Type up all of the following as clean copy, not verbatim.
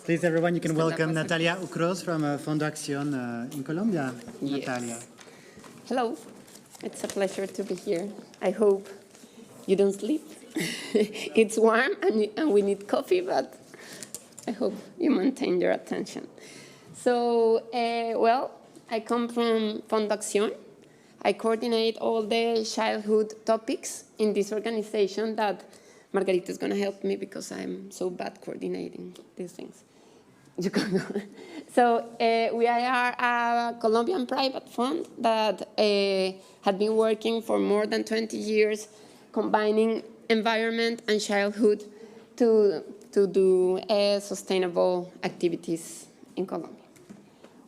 Please, everyone, you can welcome Natalia Ucrós from Fondo Acción in Colombia. Yes. Natalia. Hello. It's a pleasure to be here. I hope you don't sleep. It's warm and we need coffee, but I hope you maintain your attention. So, well, I come from Fondo Acción. I coordinate all the childhood topics in this organization that Margarita is going to help me because I'm so bad coordinating these things. You can go. So we are a Colombian private fund that had been working for more than 20 years, combining environment and childhood to do sustainable activities in Colombia.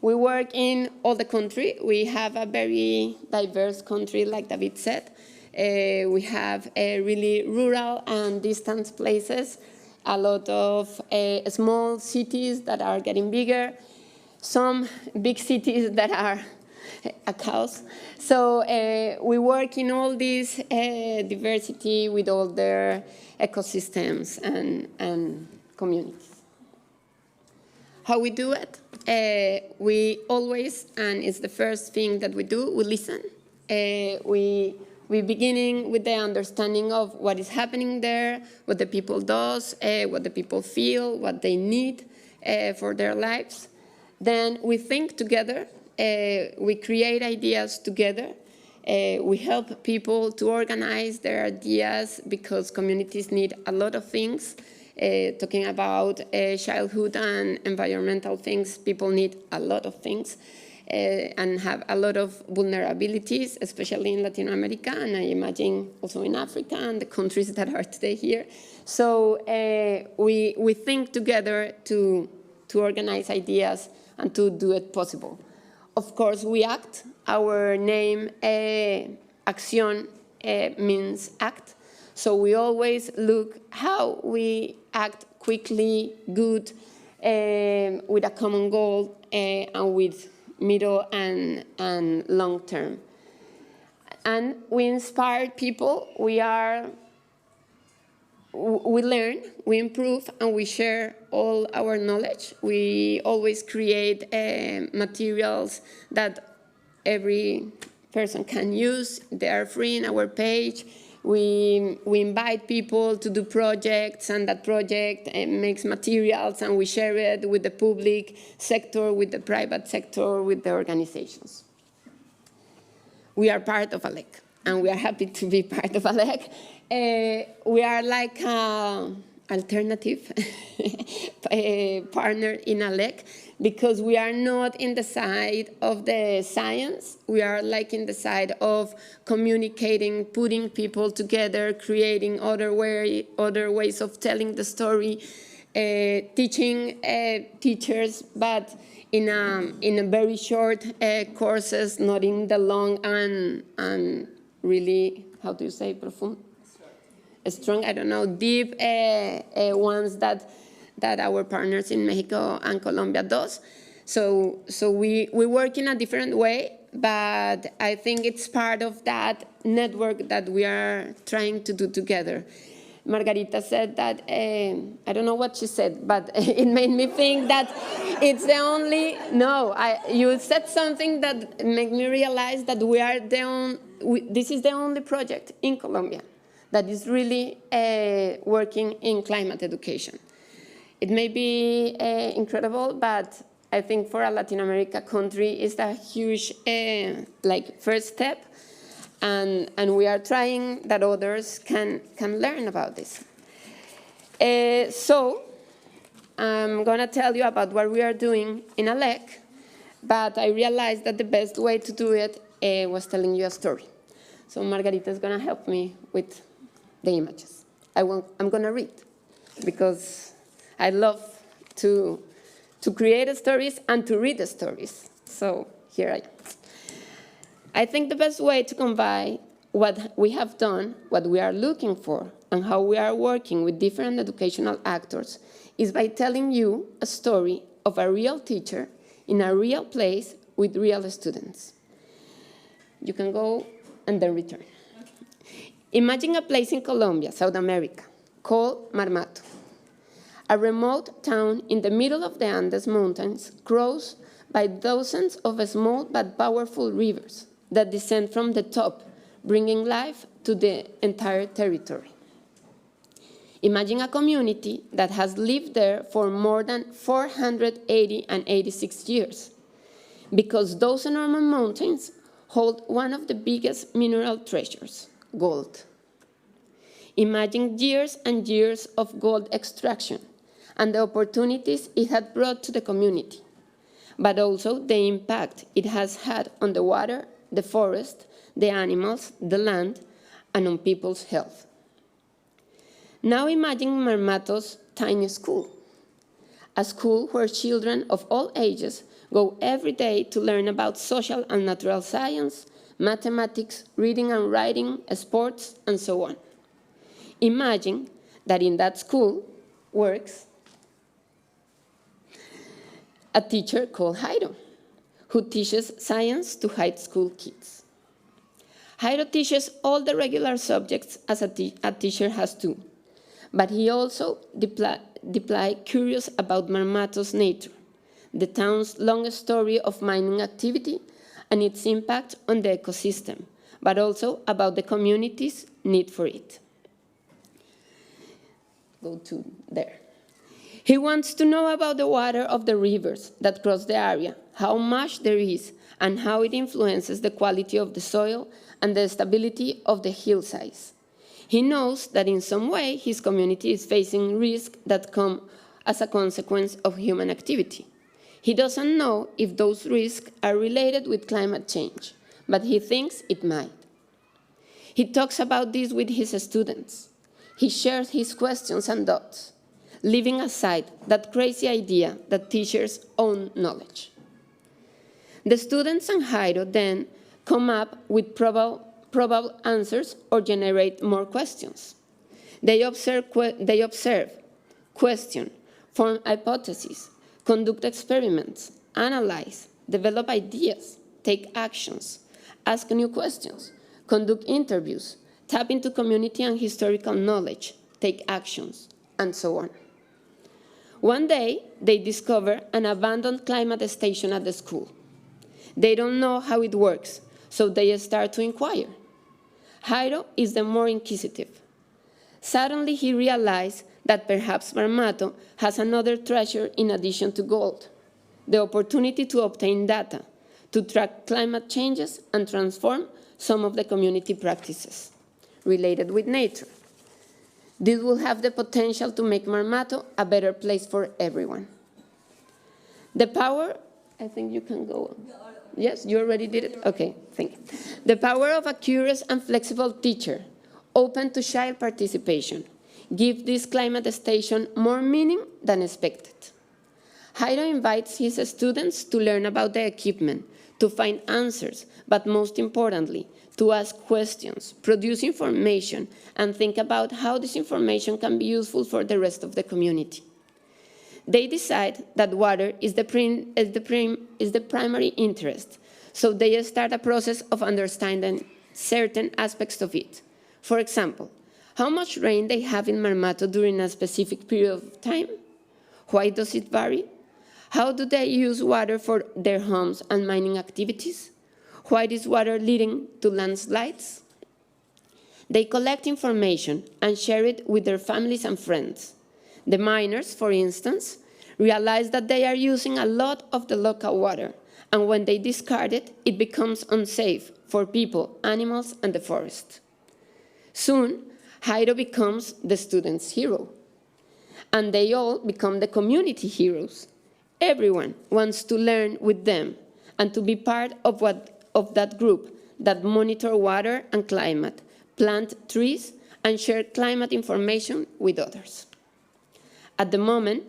We work in all the country. We have a very diverse country, like David said. We have really rural and distant places, a lot of small cities that are getting bigger, some big cities that are a chaos. So we work in all this diversity with all their ecosystems and communities. How we do it? We always, and it's the first thing that we do, we listen. We're beginning with the understanding of what is happening there, what the people does, what the people feel, what they need for their lives. Then we think together, we create ideas together, we help people to organize their ideas because communities need a lot of things. Talking about childhood and environmental things, people need a lot of things. And have a lot of vulnerabilities, especially in Latin America, and I imagine also in Africa and the countries that are today here. So we think together to organize ideas and to do it possible. Of course, we act. Our name, Acción, means act. So we always look how we act quickly, good, with a common goal, and with middle and long term. And we inspire people. We learn, we improve, and we share all our knowledge. We always create materials that every person can use. They are free in our page. We invite people to do projects, and that project makes materials, and we share it with the public sector, with the private sector, with the organizations. We are part of ALEC, and we are happy to be part of ALEC. We are like an alternative partner in ALEC because we are not in the side of the science. We are like in the side of communicating, putting people together, creating other ways of telling the story, teaching teachers, but in a very short courses, not in the long and really, how do you say, profound? Strong, I don't know, deep ones that our partners in Mexico and Colombia does. So we work in a different way, but I think it's part of that network that we are trying to do together. Margarita said that, I don't know what she said, but it made me think that it's the only, you said something that made me realize that this is the only project in Colombia that is really working in climate education. It may be incredible, but I think for a Latin America country, it's a huge first step, and we are trying that others can learn about this. So I'm going to tell you about what we are doing in ALEC, but I realized that the best way to do it was telling you a story. So Margarita is going to help me with the images. I'm going to read because I love to create stories and to read the stories. So here I am. I think the best way to convey what we have done, what we are looking for, and how we are working with different educational actors is by telling you a story of a real teacher in a real place with real students. You can go and then return. Imagine a place in Colombia, South America, called Marmato. a remote town in the middle of the Andes Mountains, crossed by dozens of small but powerful rivers that descend from the top, bringing life to the entire territory. Imagine a community that has lived there for more than 486 years, because those enormous mountains hold one of the biggest mineral treasures, gold. Imagine years and years of gold extraction and the opportunities it had brought to the community, but also the impact it has had on the water, the forest, the animals, the land, and on people's health. Now imagine Marmato's tiny school, a school where children of all ages go every day to learn about social and natural science, mathematics, reading and writing, sports, and so on. Imagine that in that school works a teacher called Jairo, who teaches science to high school kids. Jairo teaches all the regular subjects as a teacher has to, but he also deeply curious about Marmato's nature, the town's long story of mining activity and its impact on the ecosystem, but also about the community's need for it. Go to there. He wants to know about the water of the rivers that cross the area, how much there is, and how it influences the quality of the soil and the stability of the hillsides. He knows that in some way his community is facing risks that come as a consequence of human activity. He doesn't know if those risks are related with climate change, but he thinks it might. He talks about this with his students. He shares his questions and thoughts, leaving aside that crazy idea that teachers own knowledge. The students and Jairo then come up with probable answers or generate more questions. They observe, question, form hypotheses, conduct experiments, analyze, develop ideas, take actions, ask new questions, conduct interviews, tap into community and historical knowledge, take actions, and so on. One day, they discover an abandoned climate station at the school. They don't know how it works, so they start to inquire. Jairo is the more inquisitive. Suddenly, he realized that perhaps Marmato has another treasure in addition to gold, the opportunity to obtain data, to track climate changes and transform some of the community practices related with nature. This will have the potential to make Marmato a better place for everyone. The power, I think you can go on. Yes, you already did it? Okay, thank you. The power of a curious and flexible teacher, open to child participation, give this climate station more meaning than expected. Jairo invites his students to learn about the equipment, to find answers, but most importantly, to ask questions, produce information, and think about how this information can be useful for the rest of the community. They decide that water is the primary interest, so they start a process of understanding certain aspects of it. For example, how much rain they have in Marmato during a specific period of time? Why does it vary? How do they use water for their homes and mining activities? Why is water leading to landslides? They collect information and share it with their families and friends. The miners, for instance, realize that they are using a lot of the local water, and when they discard it, it becomes unsafe for people, animals, and the forest. Soon, Jairo becomes the student's hero, and they all become the community heroes. Everyone wants to learn with them and to be part of that group that monitor water and climate, plant trees, and share climate information with others. At that moment,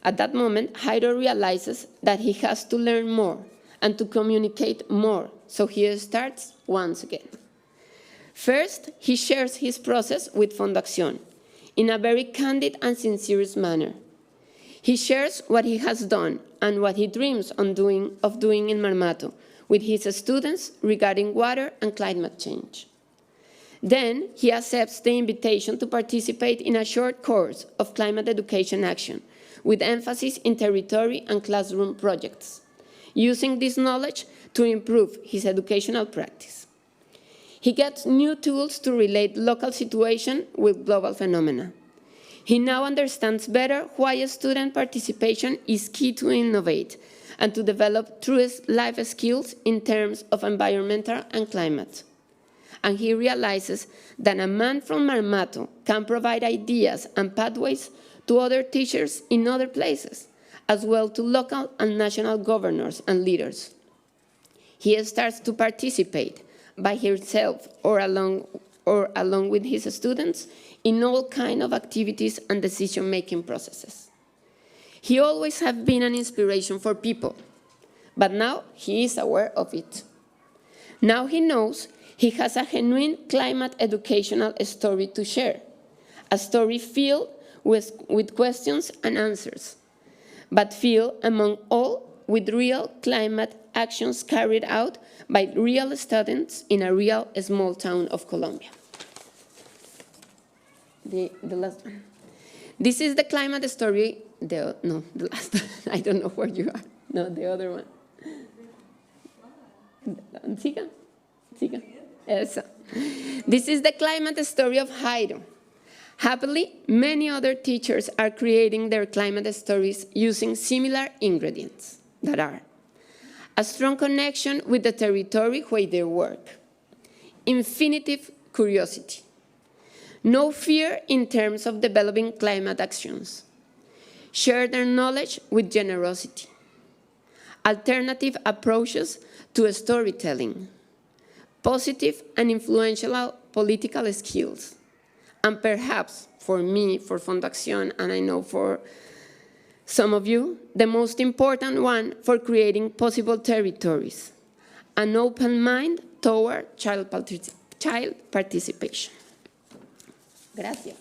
Jairo realizes that he has to learn more and to communicate more, so he starts once again. First, he shares his process with Fondo Acción in a very candid and sincere manner. He shares what he has done and what he dreams of doing in Marmato with his students regarding water and climate change. Then he accepts the invitation to participate in a short course of climate education action, with emphasis in territory and classroom projects, using this knowledge to improve his educational practice. He gets new tools to relate local situation with global phenomena. He now understands better why student participation is key to innovate and to develop true life skills in terms of environmental and climate. And he realizes that a man from Marmato can provide ideas and pathways to other teachers in other places, as well to local and national governors and leaders. He starts to participate by himself or along with his students in all kinds of activities and decision-making processes. He always has been an inspiration for people, but now he is aware of it. Now he knows he has a genuine climate educational story to share, a story filled with questions and answers, but filled, among all, with real climate actions carried out by real students in a real small town of Colombia. The last one. This is the climate story, the last, I don't know where you are. No, the other one. Siga. Eso. This is the climate story of Jairo. Happily, many other teachers are creating their climate stories using similar ingredients that are a strong connection with the territory where they work, infinitive curiosity, no fear in terms of developing climate actions, share their knowledge with generosity, alternative approaches to storytelling, positive and influential political skills, and perhaps for me, for Fondo Acción, and I know for some of you, the most important one for creating possible territories, an open mind toward child participation. Gracias.